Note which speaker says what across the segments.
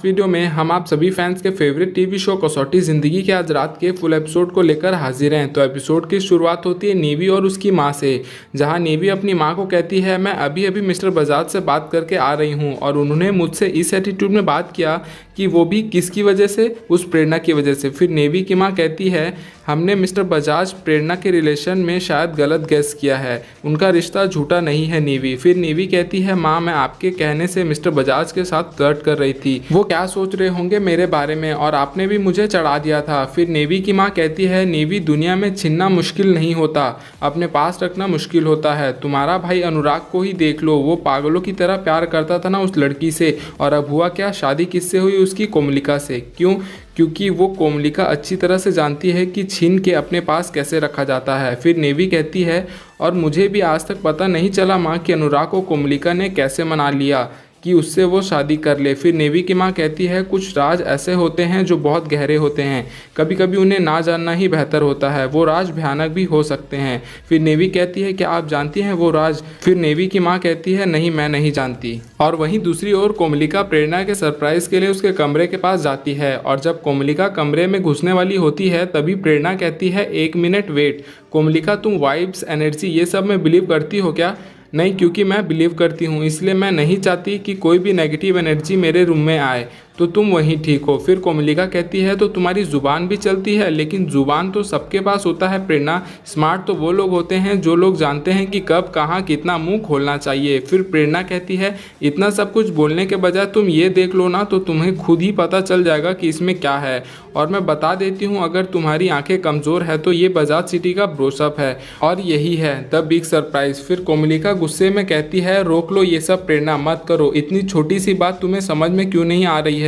Speaker 1: Video में हम आप सभी फैंस के फेवरेट टीवी शो कसौटी ज़िंदगी के आज रात के फुल एपिसोड को लेकर हाजिर हैं। तो एपिसोड की शुरुआत होती है नेवी और उसकी मां से, जहां नेवी अपनी मां को कहती है मैं अभी अभी मिस्टर बजाज से बात करके आ रही हूं और उन्होंने मुझसे इस एटीट्यूड में बात किया कि वो भी किसकी वजह से, उस प्रेरणा की वजह से। फिर नेवी की मां कहती है हमने मिस्टर बजाज प्रेरणा के रिलेशन में शायद गलत गेस किया है, उनका रिश्ता झूठा नहीं है नेवी। फिर नेवी कहती है माँ मैं आपके कहने से मिस्टर बजाज के साथ फ्लर्ट कर रही थी, वो क्या सोच रहे होंगे मेरे बारे में और आपने भी मुझे चढ़ा दिया था। फिर नेवी की माँ कहती है नेवी दुनिया में छीनना मुश्किल नहीं होता, अपने पास रखना मुश्किल होता है। तुम्हारा भाई अनुराग को ही देख लो, वो पागलों की तरह प्यार करता था ना उस लड़की से, और अब हुआ क्या, शादी किससे हुई, उसकी कोमलिका से। क्यों? क्योंकि वो कोमलिका अच्छी तरह से जानती है कि छीन के अपने पास कैसे रखा जाता है। फिर नेवी कहती है और मुझे भी आज तक पता नहीं चला माँ कि अनुराग को कोमलिका ने कैसे मना लिया कि उससे वो शादी कर ले। फिर नेवी की माँ कहती है कुछ राज ऐसे होते हैं जो बहुत गहरे होते हैं, कभी कभी उन्हें ना जानना ही बेहतर होता है, वो राज भयानक भी हो सकते हैं। फिर नेवी कहती है क्या आप जानती हैं वो राज? फिर नेवी की माँ कहती है नहीं मैं नहीं जानती। और वहीं दूसरी ओर कोमलिका प्रेरणा के सरप्राइज के लिए उसके कमरे के पास जाती है और जब कोमलिका कमरे में घुसने वाली होती है तभी प्रेरणा कहती है 1 मिनट वेट। कोमलिका तुम वाइब्स, एनर्जी ये सब में बिलीव करती हो क्या? नहीं, क्योंकि मैं बिलीव करती हूँ, इसलिए मैं नहीं चाहती कि कोई भी नेगेटिव एनर्जी मेरे रूम में आए, तो तुम वहीं ठीक हो। फिर कोमलिका कहती है तो तुम्हारी ज़ुबान भी चलती है, लेकिन ज़ुबान तो सबके पास होता है प्रेरणा, स्मार्ट तो वो लोग होते हैं जो लोग जानते हैं कि कब कहाँ कितना मुंह खोलना चाहिए। फिर प्रेरणा कहती है इतना सब कुछ बोलने के बजाय तुम ये देख लो ना, तो तुम्हें खुद ही पता चल जाएगा कि इसमें क्या है। और मैं बता देती हूँ अगर तुम्हारी आंखें कमज़ोर है तो ये बजाज सिटी का ब्रोशअप है और यही है द बिग सरप्राइज। फिर कोमलिका गुस्से में कहती है रोक लो ये सब प्रेरणा, मत करो, इतनी छोटी सी बात तुम्हें समझ में क्यों नहीं आ रही है।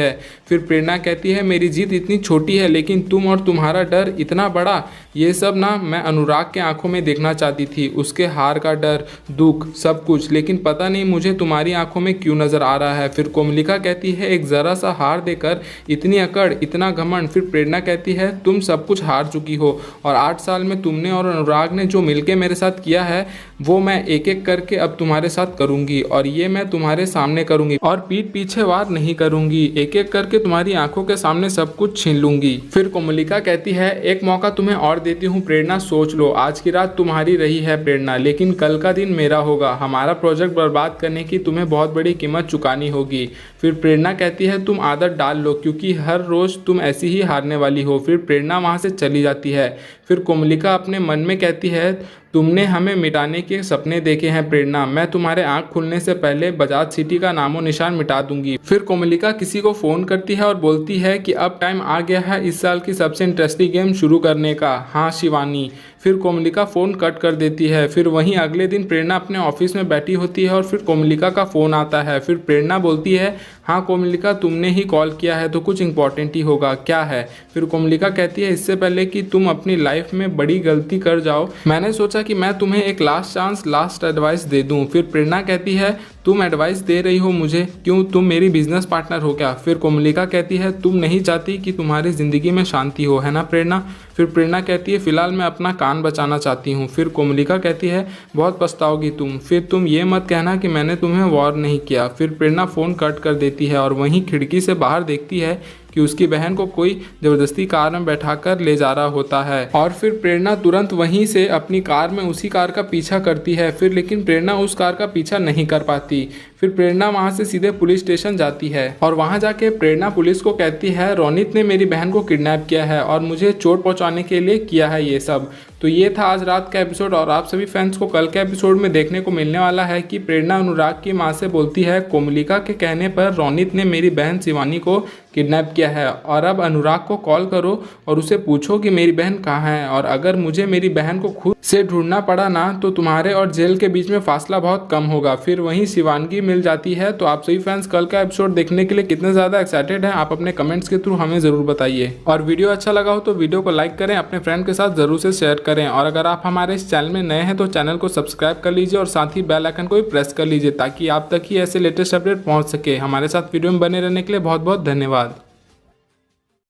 Speaker 1: फिर प्रेरणा कहती है मेरी जीत इतनी छोटी है लेकिन तुम और तुम्हारा डर इतना बड़ा, ये सब ना मैं अनुराग के आंखों में देखना चाहती थी, उसके हार का डर, दुख, सब कुछ, लेकिन पता नहीं मुझे तुम्हारी आंखों में क्यों नजर आ रहा है। फिर कोमलिका कहती है एक जरा सा हार देकर इतनी अकड़, इतना घमंड। फिर प्रेरणा कहती है तुम सब कुछ हार चुकी हो और 8 साल में तुमने और अनुराग ने जो मिलके मेरे साथ किया है वो मैं एक एक करके अब तुम्हारे साथ करूंगी, और ये मैं तुम्हारे सामने करूंगी और पीठ पीछे वार नहीं करूंगी, एक एक करके तुम्हारी आंखों के सामने सब कुछ छीन लूंगी। फिर कोमलिका कहती है एक मौका तुम्हें और देती हूँ प्रेरणा, सोच लो, आज की रात तुम्हारी रही है प्रेरणा, लेकिन कल का दिन मेरा होगा, हमारा प्रोजेक्ट बर्बाद करने की तुम्हें बहुत बड़ी कीमत चुकानी होगी। फिर प्रेरणा कहती है तुम आदत डाल लो क्योंकि हर रोज तुम ऐसी ही हारने वाली हो। फिर प्रेरणा वहां से चली जाती है। फिर कोमलिका अपने मन में कहती है तुमने हमें मिटाने के सपने देखे हैं प्रेरणा, मैं तुम्हारे आंख खुलने से पहले बजाज सिटी का नामो निशान मिटा दूंगी। फिर कोमलिका किसी को फोन करती है और बोलती है कि अब टाइम आ गया है इस साल की सबसे इंटरेस्टिंग गेम शुरू करने का, हाँ शिवानी। फिर कोमलिका फ़ोन कट कर देती है। फिर वहीं अगले दिन प्रेरणा अपने ऑफिस में बैठी होती है और फिर कोमलिका का फ़ोन आता है। फिर प्रेरणा बोलती है हाँ कोमलिका तुमने ही कॉल किया है तो कुछ इंपॉर्टेंट ही होगा, क्या है? फिर कोमलिका कहती है इससे पहले कि तुम अपनी लाइफ में बड़ी गलती कर जाओ मैंने सोचा कि मैं तुम्हें एक लास्ट चांस, लास्ट एडवाइस दे दूं। फिर प्रेरणा कहती है तुम एडवाइस दे रही हो मुझे, क्यों, तुम मेरी बिजनेस पार्टनर हो क्या? फिर कोमलिका कहती है तुम नहीं चाहती कि तुम्हारी ज़िंदगी में शांति हो, है ना प्रेरणा? फिर प्रेरणा कहती है फिलहाल मैं अपना कान बचाना चाहती हूँ। फिर कोमलिका कहती है बहुत पछताओगी तुम, फिर तुम ये मत कहना कि मैंने तुम्हें वॉर नहीं किया। फिर प्रेरणा फ़ोन कट कर देती है और वहीं खिड़की से बाहर देखती है कि उसकी बहन को कोई ज़बरदस्ती कार में बैठाकर ले जा रहा होता है और फिर प्रेरणा तुरंत वहीं से अपनी कार में उसी कार का पीछा करती है। फिर लेकिन प्रेरणा उस कार का पीछा नहीं कर पाती। फिर प्रेरणा वहां से सीधे पुलिस स्टेशन जाती है और वहां जाके प्रेरणा पुलिस को कहती है रोनित ने मेरी बहन को किडनैप किया है और मुझे चोट पहुंचाने के लिए किया है ये सब। तो ये था आज रात का एपिसोड और आप सभी फैंस को कल के एपिसोड में देखने को मिलने वाला है कि प्रेरणा अनुराग की मां से बोलती है कोमलिका के कहने पर रोनित ने मेरी बहन शिवानी को किडनैप किया है और अब अनुराग को कॉल करो और उसे पूछो कि मेरी बहन कहाँ है, और अगर मुझे मेरी बहन को खुद से ढूंढना पड़ा ना तो तुम्हारे और जेल के बीच में फासला बहुत कम होगा। फिर वहीं शिवानगी मिल जाती है। तो आप सभी फैंस कल का एपिसोड देखने के लिए कितने ज़्यादा एक्साइटेड हैं आप अपने कमेंट्स के थ्रू हमें ज़रूर बताइए, और वीडियो अच्छा लगा हो तो वीडियो को लाइक करें, अपने फ्रेंड के साथ ज़रूर से शेयर करें, और अगर आप हमारे इस चैनल में नए हैं तो चैनल को सब्सक्राइब कर लीजिए और साथ ही बेल आइकन को भी प्रेस कर लीजिए ताकि आप तक ही ऐसे लेटेस्ट अपडेट पहुँच सके। हमारे साथ वीडियो में बने रहने के लिए बहुत बहुत धन्यवाद।